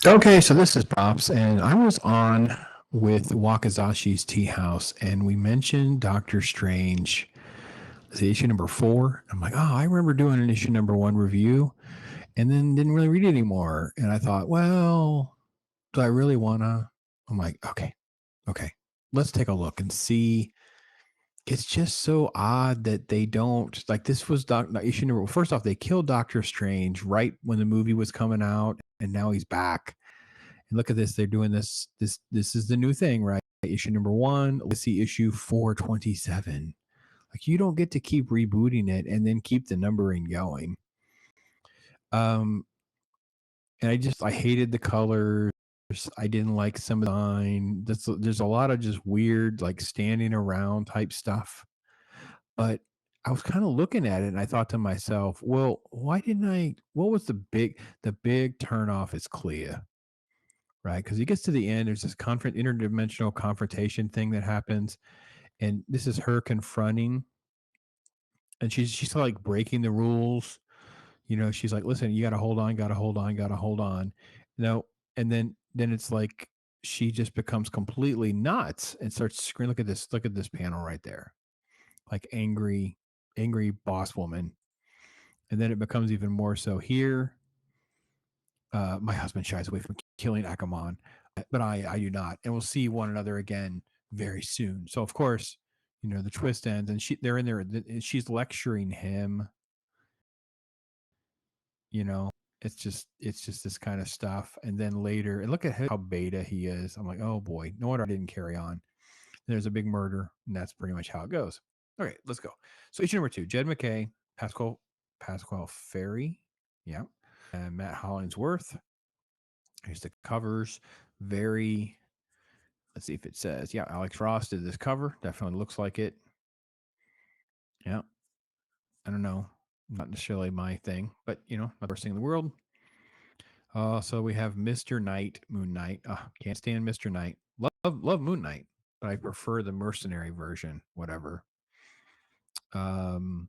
Okay, so this is Pops, and I was on with Wakazashi's Tea House, and we mentioned Doctor Strange. Is it issue number 4? I'm like, oh, I remember doing an issue number 1 review, and then didn't really read it anymore. And I thought, well, do I really wanna? I'm like, okay, let's take a look and see. It's just so odd that they don't like. This was issue number. First off, they killed Doctor Strange right when the movie was coming out, and now he's back. And look at this, they're doing this. This is the new thing, right? Issue number 1. Let's see, issue 427. Like, you don't get to keep rebooting it and then keep the numbering going. Um, and I hated the colors. I didn't like some of the design. There's a lot of just weird, like, standing around type stuff. But I was kind of looking at it and I thought to myself, well, why didn't I? What was the big turnoff is Clea, right? Because he gets to the end, there's this interdimensional confrontation thing that happens, and this is her confronting, and she's like breaking the rules. She's like, listen, you got to hold on, got to hold on, got to hold on. No, and then it's like she just becomes completely nuts and starts screaming. Look at this panel right there, like angry boss woman. And then it becomes even more so here. My husband shies away from killing Akamon, but I do not, and we'll see one another again very soon. So of course, the twist ends, and they're in there, and she's lecturing him. You know, it's just this kind of stuff, and then later, and look at how beta he is. I'm like, oh boy, no wonder I didn't carry on. There's a big murder, and that's pretty much how it goes. Okay, let's go. So issue number 2, Jed McKay, Pasquale Ferry, yeah, and Matt Hollingsworth. Here's the covers. Very, let's see if it says, yeah, Alex Ross did this cover. Definitely looks like it. Yeah. I don't know. Not necessarily my thing, but, not the worst thing in the world. So we have Mr. Knight, Moon Knight. Can't stand Mr. Knight. Love Moon Knight, but I prefer the mercenary version, whatever. Um,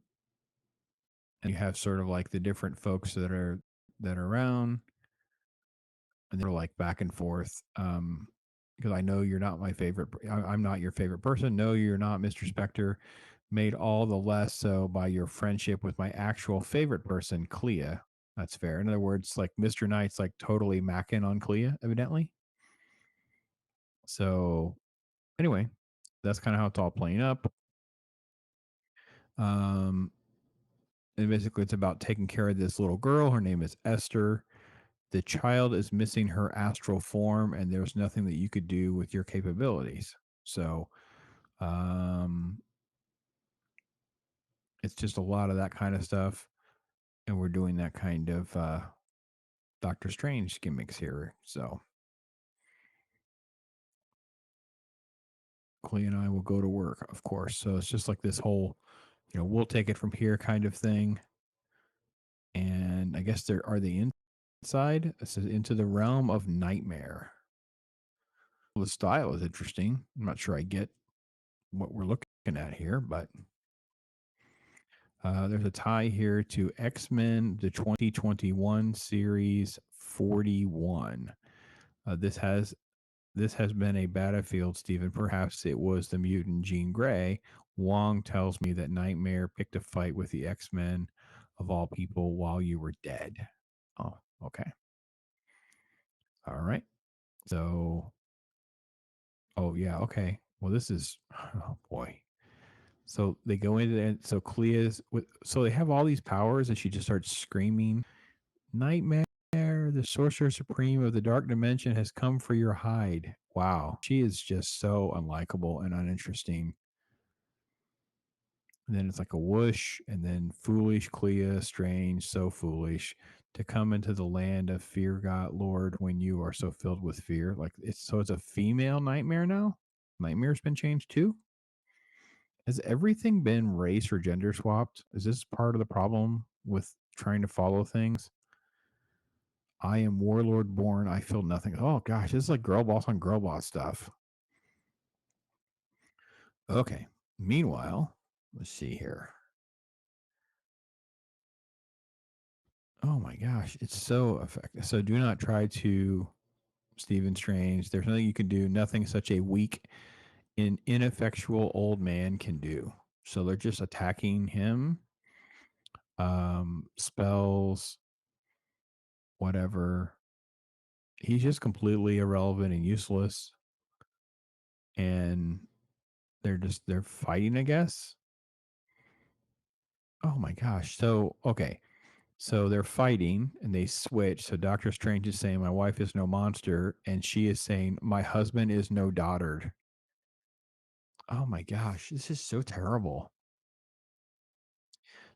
and you have sort of like the different folks that are around, and they're like back and forth. Because I know you're not my favorite. I'm not your favorite person. No, you're not, Mr. Spectre. Made all the less so by your friendship with my actual favorite person, Clea. That's fair. In other words, like Mr. Knight's like totally macking on Clea, evidently. So anyway, that's kind of how it's all playing up. Um, and basically, it's about taking care of this little girl. Her name is Esther. The child is missing her astral form, and there's nothing that you could do with your capabilities. So, um, it's just a lot of that kind of stuff, and we're doing that kind of Doctor Strange gimmicks here. So, Clea and I will go to work, of course. So it's just like this whole, we'll take it from here kind of thing. And I guess there are the inside. It says into the realm of nightmare. Well, the style is interesting. I'm not sure I get what we're looking at here, but there's a tie here to X-Men, the 2021 series 41. This has been a battlefield, Stephen. Perhaps it was the mutant Jean Grey. Wong tells me that Nightmare picked a fight with the X-Men of all people while you were dead. Oh, okay. All right. So, oh yeah, okay. Well, this is, oh boy. So they go into it. So Clea's with, so they have all these powers, and she just starts screaming, "Nightmare, the sorcerer supreme of the dark dimension has come for your hide." Wow. She is just so unlikable and uninteresting. And then it's like a whoosh, and then foolish Clea, strange, so foolish to come into the land of fear, God, Lord, when you are so filled with fear. Like it's a female nightmare now. Nightmare's been changed too. Has everything been race or gender swapped? Is this part of the problem with trying to follow things? I am warlord born. I feel nothing. Oh gosh, this is like girl boss on girl boss stuff. Okay. Meanwhile, let's see here. Oh my gosh, it's so effective. So do not try to. Stephen Strange. There's nothing you can do. Nothing such a weak and ineffectual old man can do. So they're just attacking him. Spells, whatever. He's just completely irrelevant and useless. And they're fighting, I guess. Oh my gosh. So okay. So they're fighting and they switch. So Doctor Strange is saying, "My wife is no monster," and she is saying, "My husband is no dotard." Oh my gosh, this is so terrible.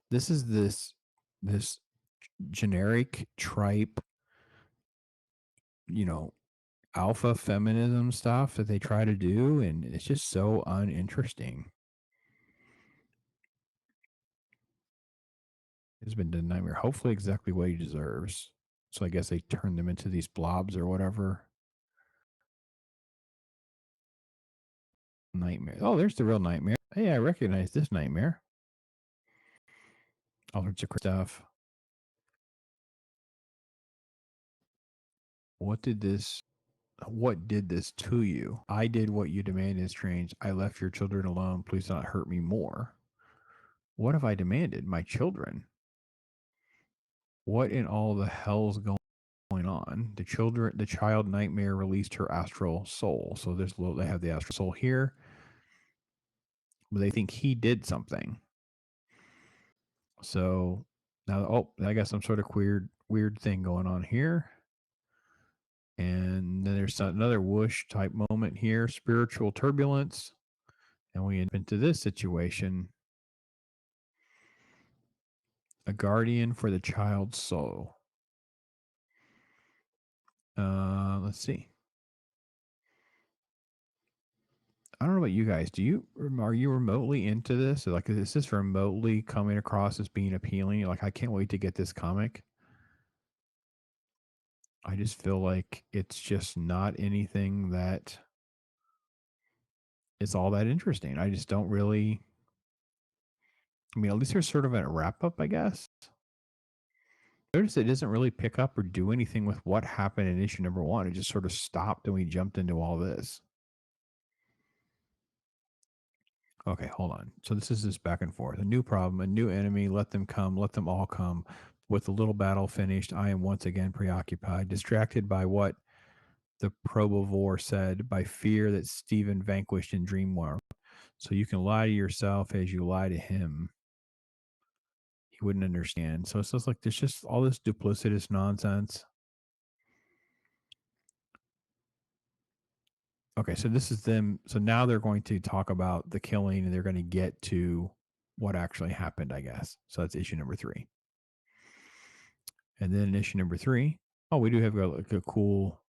This is this generic tripe, you know, alpha feminism stuff that they try to do, and it's just so uninteresting. It's been a nightmare. Hopefully, exactly what he deserves. So I guess they turn them into these blobs or whatever. Nightmare. Oh, there's the real nightmare. Hey, I recognize this nightmare. All sorts of stuff. What did this? What did this to you? I did what you demanded, Strange. I left your children alone. Please do not hurt me more. What have I demanded? My children. What in all the hell's going on? The child nightmare released her astral soul. So they have the astral soul here, but they think he did something. So now, I got some sort of weird thing going on here. And then there's another whoosh type moment here, spiritual turbulence. And we end into this situation, a guardian for the child's soul. Let's see. I don't know about you guys. Are you remotely into this? Like, is this remotely coming across as being appealing? Like, I can't wait to get this comic. I just feel like it's just not anything that is all that interesting. I just don't really. I mean, at least there's sort of a wrap up, I guess. Notice it doesn't really pick up or do anything with what happened in issue number one. It just sort of stopped and we jumped into all this. Okay, hold on. So this is this back and forth. A new problem, a new enemy. Let them come. Let them all come. With the little battle finished, I am once again preoccupied, distracted by what the probivore said, by fear that Stephen vanquished in dream world. So you can lie to yourself as you lie to him. He wouldn't understand. So it's just like there's just all this duplicitous nonsense. Okay, so this is them. So now they're going to talk about the killing and they're going to get to what actually happened, I guess. So that's issue number 3. And then in issue number 3, oh, we do have like a cool,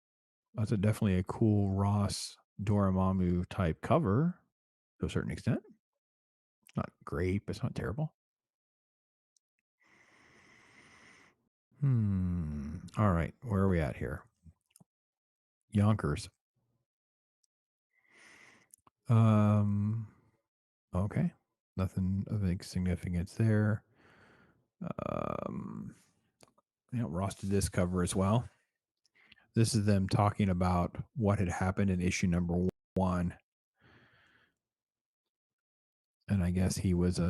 that's definitely a cool Ross Dormammu type cover to a certain extent. It's not great, but it's not terrible. All right, where are we at here? Yonkers. Okay. Nothing of any significance there. Ross did this cover as well. This is them talking about what had happened in issue number 1. And I guess he was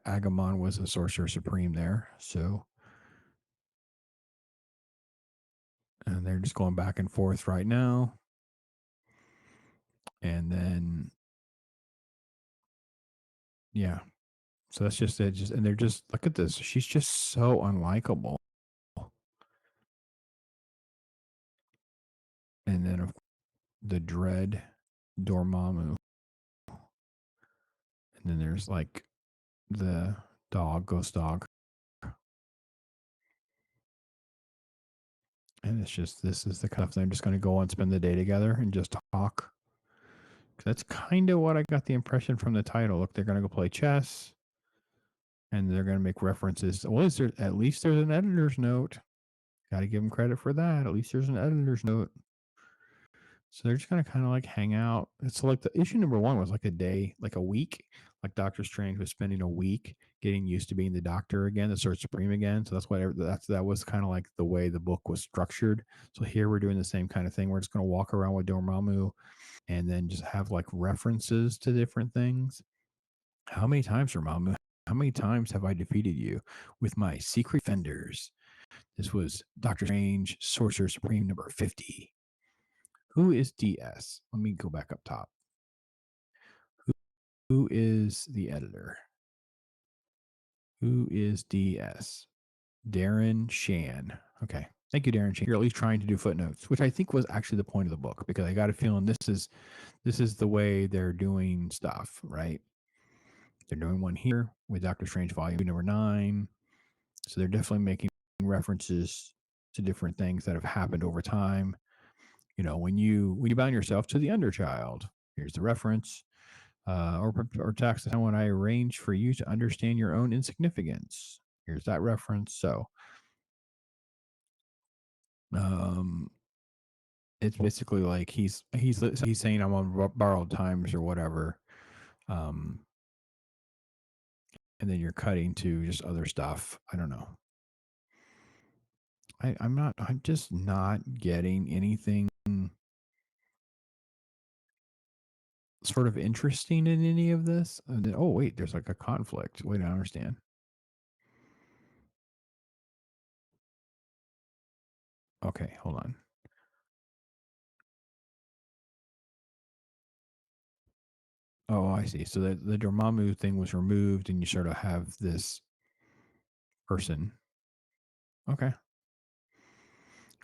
Agamon was a sorcerer supreme there. So, and they're just going back and forth right now. And then, yeah. So that's just it. And they're just, look at this. She's just so unlikable. And then, of course, the dread Dormammu. And then there's like the ghost dog. And it's just, this is the kind of thing. I'm just going to go and spend the day together and just talk. That's kind of what I got the impression from the title. Look, they're going to go play chess and they're going to make references. Well, is there, at least there's an editor's note. Got to give them credit for that. At least there's an editor's note. So they're just going to kind of like hang out. It's like the issue number 1 was like a day, like a week. Like Doctor Strange was spending a week getting used to being the Doctor again, the Sorcerer Supreme again. So that's what that was kind of like the way the book was structured. So here we're doing the same kind of thing. We're just going to walk around with Dormammu and then just have like references to different things. How many times, Dormammu? How many times have I defeated you with my secret fenders? This was Doctor Strange, Sorcerer Supreme number 50. Who is DS? Let me go back up top. Who is the editor? Who is DS? Darren Shan. Okay. Thank you, Darren Shan. You're at least trying to do footnotes, which I think was actually the point of the book, because I got a feeling this is the way they're doing stuff, right? They're doing one here with Doctor Strange Volume number 9. So they're definitely making references to different things that have happened over time. You know, when you bound yourself to the Underchild, here's the reference. Or tax the time when I arrange for you to understand your own insignificance. Here's that reference. So, um, it's basically like he's saying I'm on borrowed times or whatever, um, and then you're cutting to just other stuff. I don't know. I'm just not getting anything sort of interesting in any of this. And then, oh wait, there's like a conflict. Wait, I don't understand. Okay, hold on. Oh, I see. So the Dormammu thing was removed, and you sort of have this person. Okay,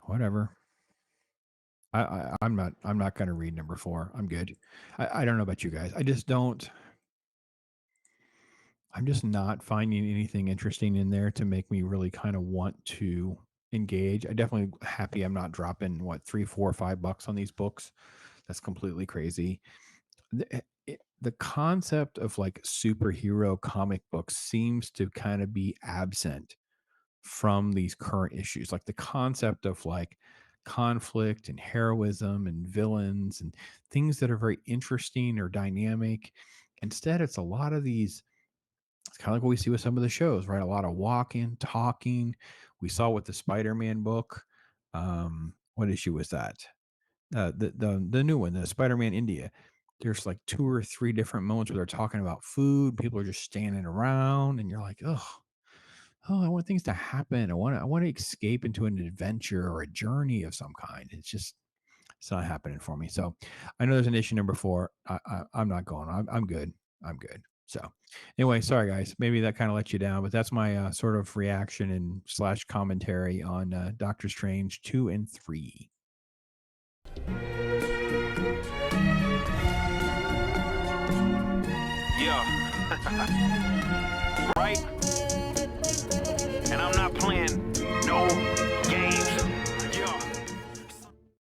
whatever. I'm not going to read number 4. I'm good. I don't know about you guys. I just don't. I'm just not finding anything interesting in there to make me really kind of want to engage. I definitely happy I'm not dropping what 3, 4, $5 on these books. That's completely crazy. The concept of like superhero comic books seems to kind of be absent from these current issues. Like the concept of like conflict and heroism and villains and things that are very interesting or dynamic. Instead, it's a lot of these. It's kind of like what we see with some of the shows, right? A lot of walking, talking. We saw with the Spider-Man book. What issue was that? The new one, the Spider-Man India. There's like 2 or 3 different moments where they're talking about food. People are just standing around, and you're like, oh, I want things to happen. I want to escape into an adventure or a journey of some kind. It's not happening for me. So I know there's an issue number 4. I'm not going. I'm good. I'm good. So anyway, sorry guys. Maybe that kind of let you down, but that's my sort of reaction and slash commentary on Doctor Strange 2 and 3. Yeah. Right?